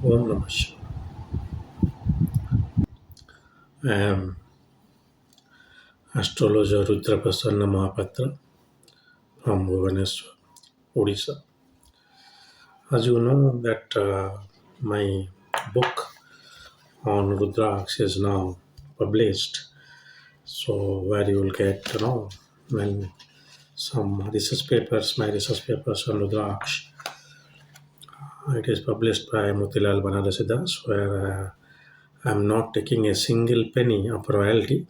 Om Namah Shivaya. I am astrologer rudramohapatra from Bhubaneswar, Odisha. As you know that my book on Rudraksh is now published, so where you will get when some research papers, my research papers on Rudraksh. It is published by Motilal Banarasidas, where I'm not taking a single penny of royalty,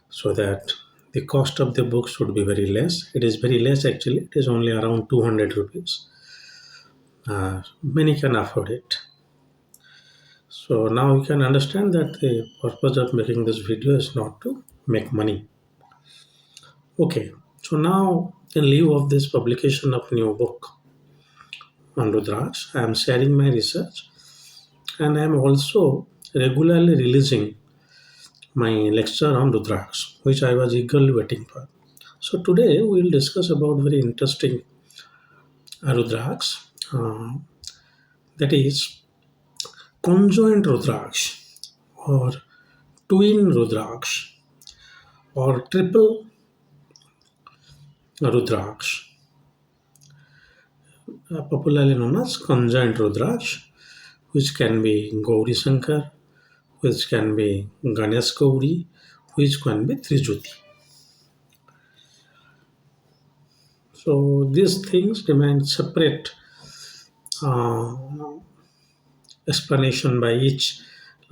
so that the cost of the books would be very less. It is very less actually. It is only around 200 rupees. Many can afford it. So now you can understand that the purpose of making this video is not to make money. Okay. So now in lieu of this publication of new book on Rudraksh, I am sharing my research and I am also regularly releasing my lecture on Rudraksh, which I was eagerly waiting for. So today we will discuss about very interesting Rudraksh, that is conjoint Rudraksh or twin Rudraksh or triple Rudraksh, popularly known as conjoint Rudraksh, which can be Gauri Shankar, which can be Ganesh Gauri, which can be Trijuti. So these things demand separate uh, explanation by each,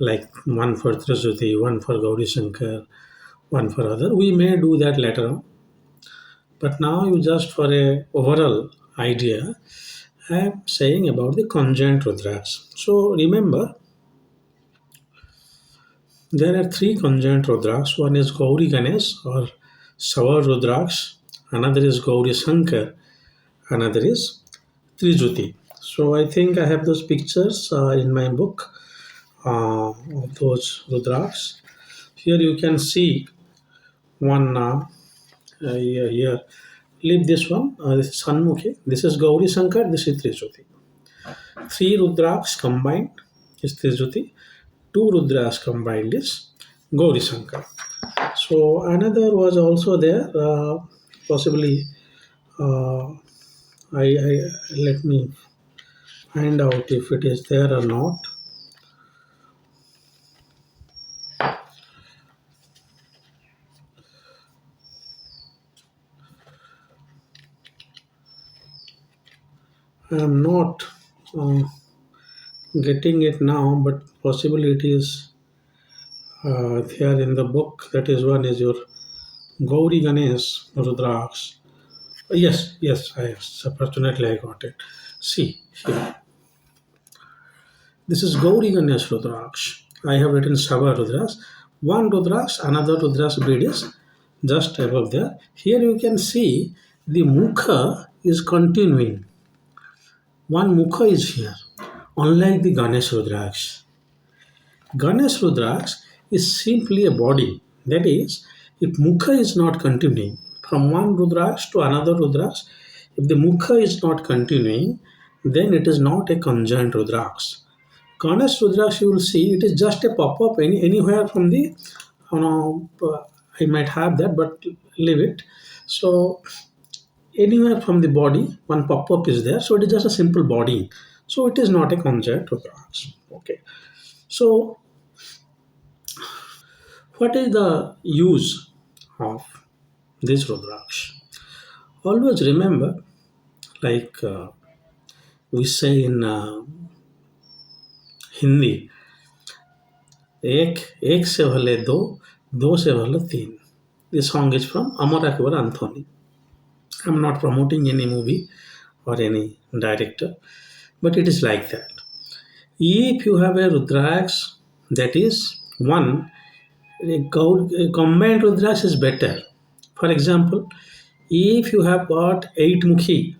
like one for Trijuti, one for Gauri Shankar, one for other. We may do that later on, but now you just for a overall idea, I am saying about the conjoint Rudraksh. So remember, there are three conjoint Rudraksh. One is Gauri Ganesh or Savar Rudraksh, another is Gauri Shankar, another is Trijuti. So I think I have those pictures in my book of those Rudraksh. Here you can see one here. Leave this one. This is Sanmukhi. This is Gauri Shankar. This is Trijuti. Three Rudraksh combined is Trijuti. Two Rudraksh combined is Gauri Shankar. So another was also there. Possibly, uh, I let me find out if it is there or not. I am not uh, getting it now, but possibly it is there in the book. That is one is your Gauri Ganesh Rudraksh. Yes, yes, yes. Fortunately, I got it. See, here. This is Gauri Ganesh Rudraksh. I have written Sava Rudraksh. One Rudraksh, another Rudraksh bead is just above there. Here you can see the Mukha is continuing. One Mukha is here, unlike the Ganesh Rudraksh. Ganesh Rudraksh is simply a body. That is, if Mukha is not continuing from one Rudraksh to another Rudraksh, if the Mukha is not continuing, then it is not a conjoint Rudraksh. Ganesh Rudraksh, you will see it is just a pop up anywhere from the, I might have that, but leave it. So, anywhere from the body, one pop up is there. So, it is just a simple body. So, it is not a conjoint Rudraksh. Okay. So, what is the use of this Rudraksh? Always remember, like we say in Hindi, एक से भले दो से भले तीन. This song is from Amar Akbar Anthony. I'm not promoting any movie or any director, but it is like that. If you have a Rudraksh, that is one, a combined Rudraksh is better. For example, if you have got 8 Mukhi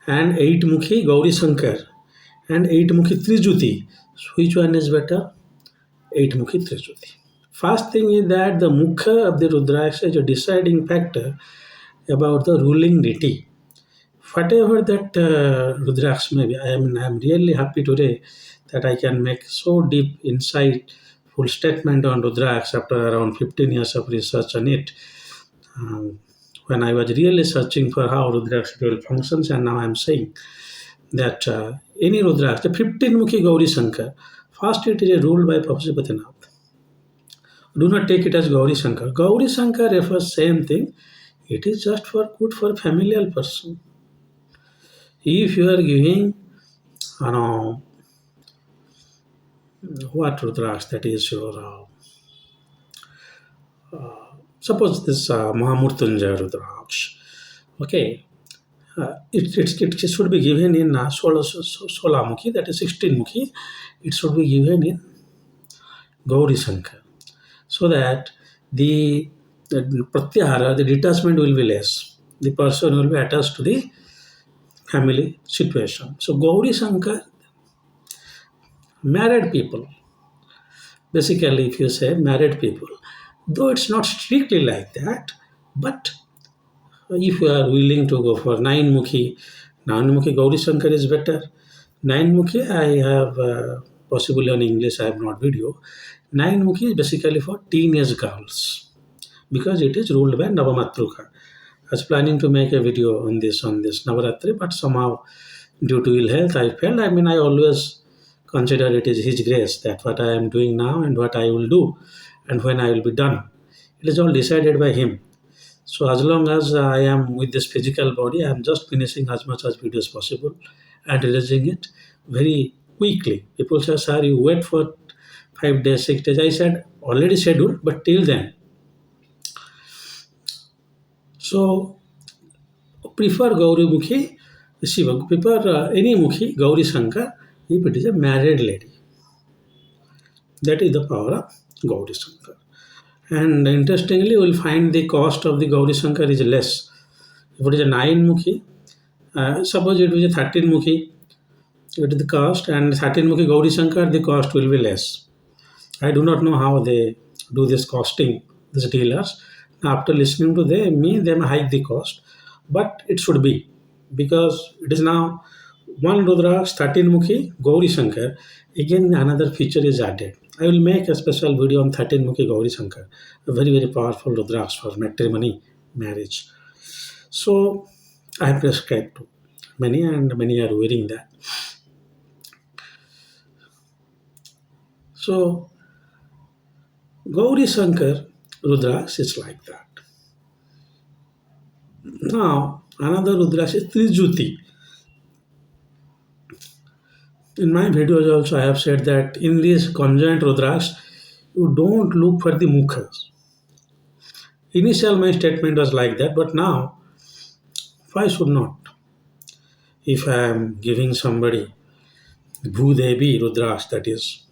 and 8 Mukhi Gauri Shankar and 8 Mukhi Trijuti, which one is better? 8 Mukhi Trijuti. First thing is that the Mukha of the Rudraksha is a deciding factor about the ruling deity. whatever that Rudraksh may be, I am really happy today that I can make so deep insight full statement on Rudraksh after around 15 years of research on it. Um, when I was really searching for how Rudraksh dual functions, and now I'm saying that any Rudraksh, the 15 Mukhi Gauri Shankar, first it is ruled by Pashupatinath. Do not take it as Gauri Shankar. Gauri Shankar refers same thing. It is just for good for familial person. If you are giving, what Rudraksh, that is your, suppose this Mahamurtunjaya Rudraksh. Okay, it should be given in Solamukhi, that is 16 Mukhi. It should be given in Gauri Shankar, so that the pratyahara, the detachment will be less. The person will be attached to the family situation. So Gauri Shankar, married people, basically if you say married people, though it's not strictly like that, but if you are willing to go for nine mukhi Gauri Shankar is better. Nine mukhi I have possibly on English I have not video. Nine mukhi is basically for teenage girls because it is ruled by Navamatruka. I was planning to make a video on this Navaratri, but somehow due to ill health, I felt. I always consider it is His grace that what I am doing now and what I will do, and when I will be done, it is all decided by Him. So as long as I am with this physical body, I am just finishing as much as video as possible and releasing it very quickly. People say, "Sir, you wait for 5 days, 6 days." I said already scheduled, but till then, so prefer Gauri Mukhi, Shiva, prefer any Mukhi, Gauri Shankar, if it is a married lady. That is the power of Gauri Shankar. And interestingly, you will find the cost of the Gauri Shankar is less. If it is a 9 Mukhi, suppose it is a 13 Mukhi, it is the cost, and 13 Mukhi Gauri Shankar, the cost will be less. I do not know how they do this costing, these dealers. After listening to they may hike the cost, but it should be because it is now one Rudraksh 13 Mukhi Gauri Shankar. Again, another feature is added. I will make a special video on 13 Mukhi Gauri Shankar, a very powerful Rudraksh for matrimony, marriage. So I have prescribed to many, and many are wearing that. So Gauri Shankar Rudraksh is like that. Now, another Rudraksh is Trijuti. In my videos also, I have said that in this conjoint Rudraksh, you don't look for the mukhas. Initial my statement was like that, but now, why should not? If I am giving somebody Bhudevi Rudraksh, that is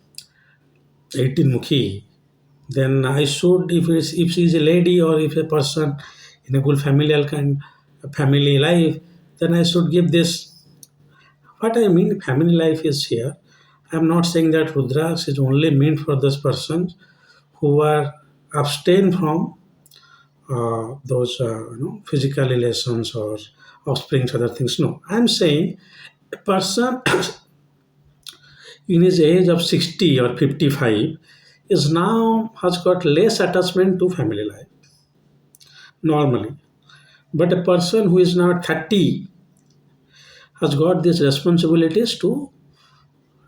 18 Mukhi, then I should, if she is a lady or if a person in a good familial kind, family life, then I should give this. What I mean, family life is here. I'm not saying that Rudraksh is only meant for those persons who are abstain from those physical relations or offsprings, other things. No, I'm saying a person in his age of 60 or 55 is now has got less attachment to family life normally. But a person who is now 30 has got these responsibilities to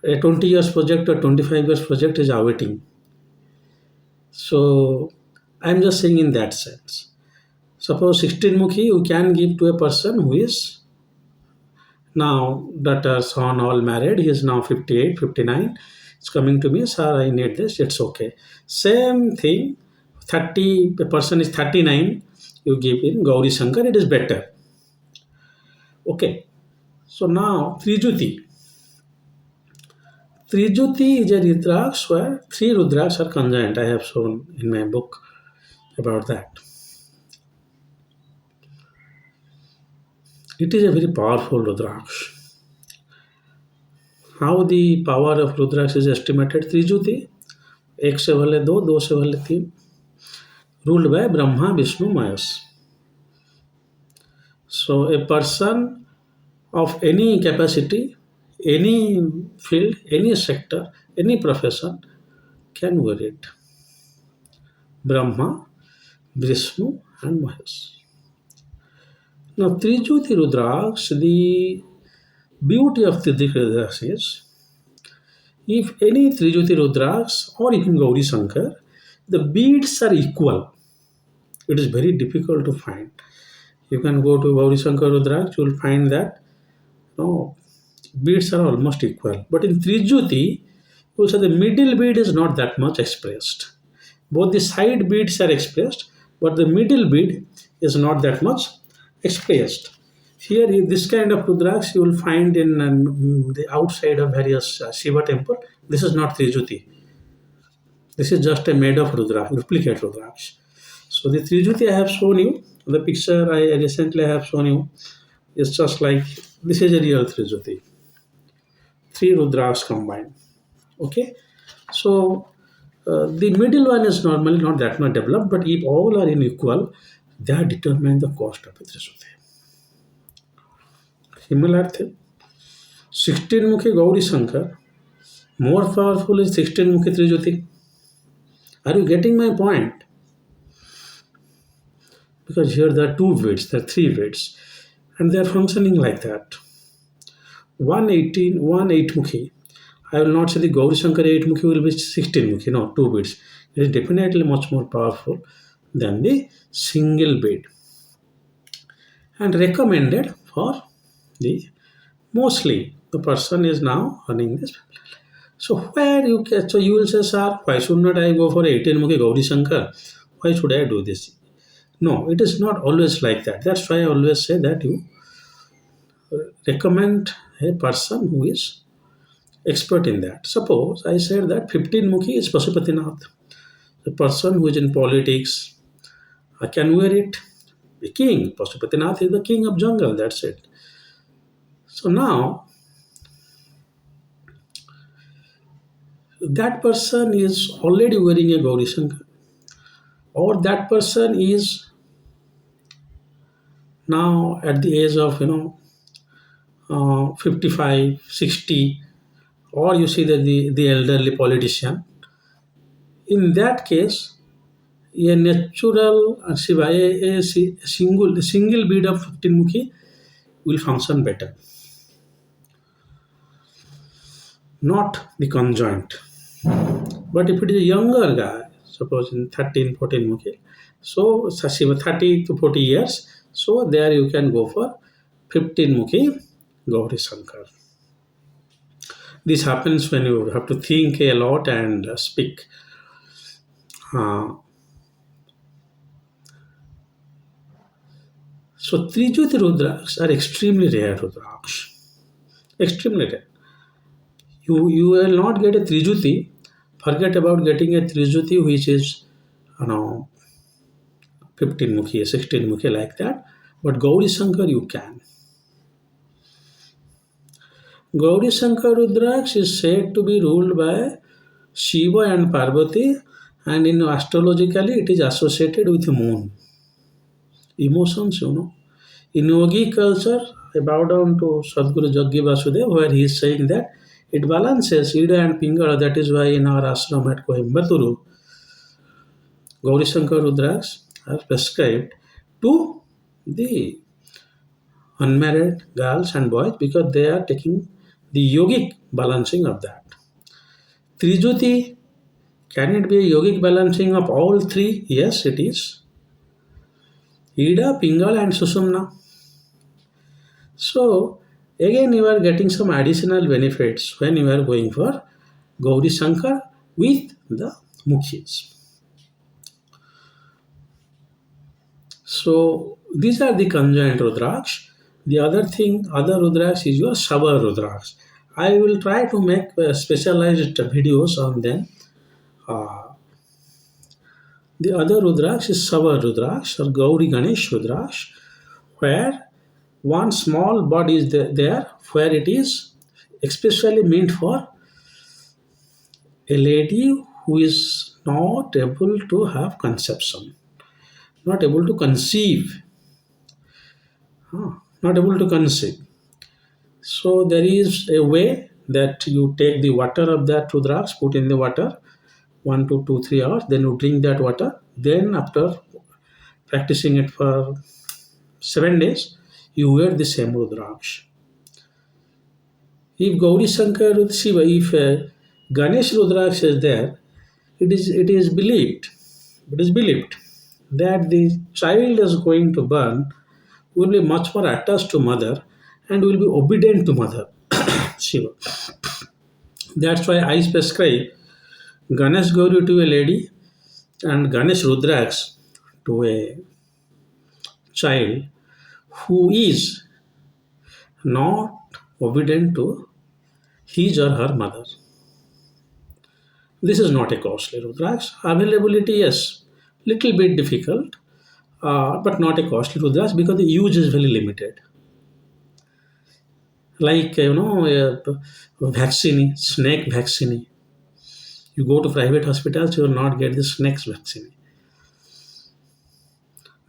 a 20 years project or 25 years project is awaiting. So I'm just saying in that sense. Suppose 16 Mukhi you can give to a person who is now daughter, son all married. He is now 58, 59. It's coming to me, sir, I need this. It's okay. Same thing, 30, the person is 39, you give in Gauri Shankar, it is better. Okay. So now Trijuti. Trijuti is a Rudraksh where three Rudraksh are conjoined. I have shown in my book about that. It is a very powerful Rudraksh. How the power of Rudraksh is estimated? Trijuti, एक से भले दो, दो से भले तीन, ruled by Brahma, Vishnu, Mahesh. So a person of any capacity, any field, any sector, any profession can wear it. Brahma, Vishnu, and Mahesh. Now, Trijuti Rudraksh, the beauty of Trijuti Rudraksh is if any Trijuti Rudraksh or even Gauri Shankar, the beads are equal. It is very difficult to find. You can go to Gauri Shankar Rudraksh, you will find that no beads are almost equal. But in Trijuti, you say the middle bead is not that much expressed. Both the side beads are expressed, but the middle bead is not that much expressed. Here, this kind of Rudraksh you will find in the outside of various Shiva temple. This is not Trijuti. This is just a made of Rudraksh, duplicate Rudraksh. So the Trijuti I have shown you, the picture I recently have shown you is just like this is a real Trijuti. Three Rudraksh combined. Okay, so the middle one is normally not that much developed, but if all are in equal, that determine the cost of a Trijuti. Similar thing, 16 Mukhi Gauri Shankar, more powerful is 16 Mukhi Trijuti. Are you getting my point? Because here there are two weights, there are three weights, and they are functioning like that. 118, 1 8 Mukhi. I will not say the Gauri Shankar 8 Mukhi will be 16 Mukhi, no, two beats. It is definitely much more powerful than the single bead and recommended for the mostly the person is now running this. So where you can, so you will say, sir, why should not I go for 18 Mukhi Gauri Shankar? Why should I do this? No, it is not always like that. That's why I always say that you recommend a person who is expert in that. Suppose I said that 15 Mukhi is Pasupatinath. The person who is in politics, I can wear it. The king, Pasupatinath is the king of jungle, that's it. So now, that person is already wearing a Gauri Shankar, or that person is now at the age of 55, 60, or you see that the elderly politician. In that case, a natural Shiva, a single bead of 15 Mukhi will function better, not the conjoint. But if it is a younger guy, suppose in 13, 14 Mukhi, so Shiva 30 to 40 years, so there you can go for 15 Mukhi Gauri Shankar. This happens when you have to think a lot and speak. Uh, so Trijuti Rudraksh are extremely rare Rudraksh. Extremely rare. You will not get a Trijuti. Forget about getting a Trijuti which is you know 15 Mukhi, 16 Mukhi like that. But Gauri Shankar you can. Gauri Shankar Rudraksh is said to be ruled by Shiva and Parvati, and in astrologically it is associated with the moon. Emotions, In yogi culture, I bow down to Sadguru Jaggi Vasudev, where he is saying that it balances Ida and Pingala. That is why in our ashram at Coimbatore, Gauri Shankar Rudraksh are prescribed to the unmarried girls and boys because they are taking the yogic balancing of that. Trijuti, can it be a yogic balancing of all three? Yes, it is. Ida, Pingal, and Susumna. So, again, you are getting some additional benefits when you are going for Gauri Shankar with the Mukhis. So, these are the conjoint Rudraksh. The other thing, other Rudraksh is your Shava Rudraksh. I will try to make specialized videos on them. Uh, the other Rudraksh is Shava Rudraksh or Gauri Ganesh Rudraksh, where one small body is there where it is especially meant for a lady who is not able to have conception, not able to conceive, not able to conceive. So there is a way that you take the water of that Rudraksh, put in the water 1 to 2 3 hours, then you drink that water. Then after practicing it for 7 days, you wear the same Rudraksh. If Gauri Shankar with Shiva, if Ganesh Rudraksh is there, it is believed, it is believed that the child is going to born will be much more attached to mother and will be obedient to mother Shiva. That's why I prescribe Ganesh Gauri to a lady and Ganesh Rudraksh to a child who is not obedient to his or her mother. This is not a costly Rudraksh. Availability, yes, little bit difficult, but not a costly Rudraksh because the use is very limited. Like vaccine, snake vaccine. You go to private hospitals, you will not get the snakes vaccine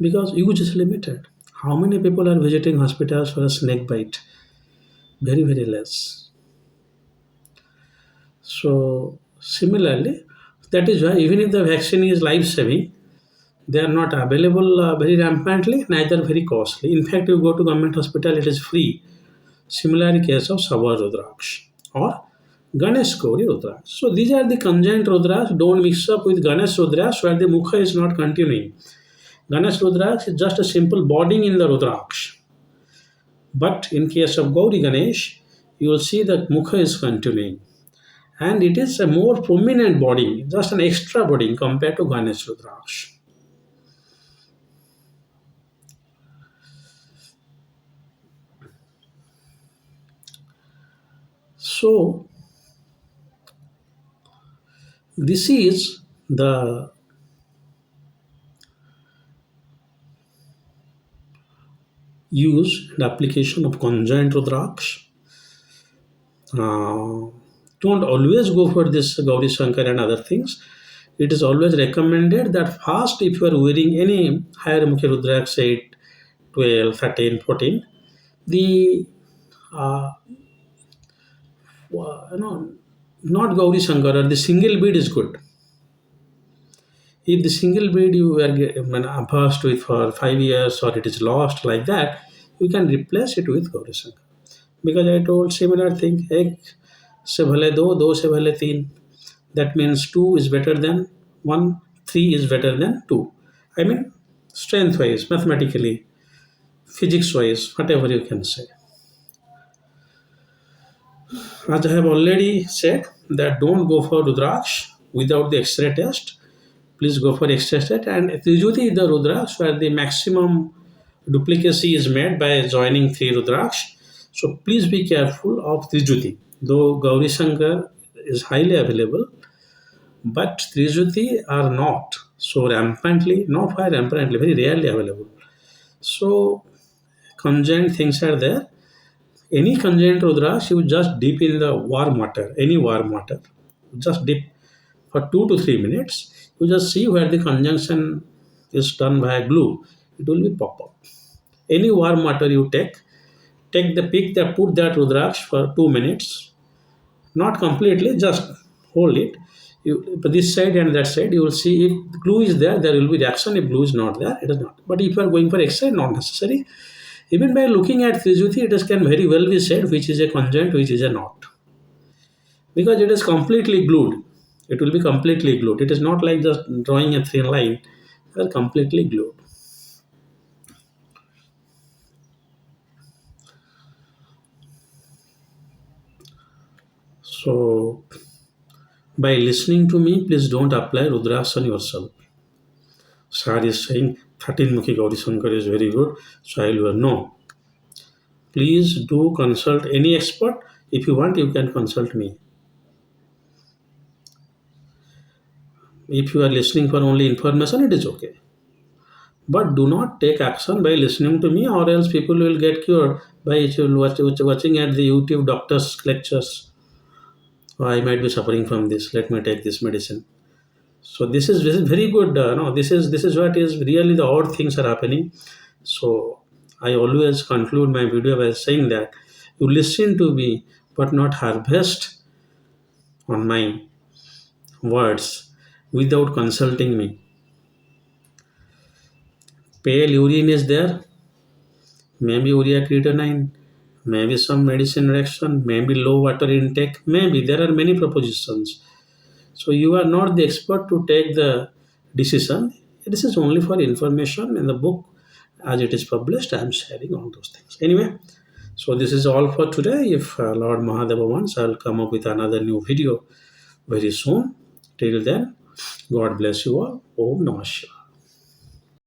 because use is limited. How many people are visiting hospitals for a snake bite? Very, very less. So similarly, that is why even if the vaccine is life saving, they are not available very rampantly, neither very costly. In fact, you go to government hospital, it is free. Similar case of Savar Rudraksh or Ganesh Gauri Rudraksh. So these are the conjoint Rudraksh. Don't mix up with Ganesh Rudraksh where the Mukha is not continuing. Ganesh Rudraksh is just a simple boarding in the Rudraksh. But in case of Gauri Ganesh, you will see that Mukha is continuing. And it is a more prominent body, just an extra body compared to Ganesh Rudraksh. So this is the use and application of conjoint Rudraksh. Uh, don't always go for this Gauri Shankar and other things. It is always recommended that first, if you are wearing any higher Mukhi Rudraksh, 8, 12, 13, 14, the not Gauri Shankar, or the single bead is good. If the single bead you were asked with for 5 years or it is lost like that, you can replace it with Gauri Shankar. Because I told similar thing, एक से भले दो से भले तीन. That means two is better than one, three is better than two. I mean, strength wise, mathematically, physics wise, whatever you can say. As I have already said, that don't go for Rudraksh without the X-ray test. Please go for X-ray test. And Trijuti is the Rudraksh where the maximum duplicacy is made by joining three Rudraksh. So please be careful of Trijuti. Though Gauri Shankar is highly available, but Trijuti are not so rampantly, not quite rampantly, very rarely available. So conjoined things are there. Any conjoined Rudraksh, you just dip in the warm water, any warm water. Just dip for 2 to 3 minutes. You just see where the conjunction is done by glue. It will be pop up. Any warm water you take the pick that put that Rudraksh for 2 minutes. Not completely, just hold it. You this side and that side, you will see if glue is there, there will be reaction. If glue is not there, it is not. But if you are going for X-ray, not necessary. Even by looking at Trijuti, it is can very well be said which is a conjoint, which is a not. Because it is completely glued. It will be completely glued. It is not like just drawing a thin line. They are completely glued. So by listening to me, please don't apply Rudraksh on yourself. Sir is saying 13 Mukhi Gauri Shankar is very good, so I will no. Please do consult any expert. If you want, you can consult me. If you are listening for only information, it is okay. But do not take action by listening to me, or else people will get cured by watching at the YouTube doctors' lectures. Oh, I might be suffering from this. Let me take this medicine. So this is very good. No, this is what is really the odd things are happening. So I always conclude my video by saying that You listen to me, but not harvest on my words without consulting me. Pale urine is there, maybe urea creatinine, maybe some medicine reaction, maybe low water intake, maybe there are many propositions. So you are not the expert to take the decision. This is only for information in the book as it is published. I am sharing all those things. Anyway, so this is all for today. If Lord Mahadeva wants, I'll come up with another new video very soon. Till then, God bless you all. Om Namah Shivaya.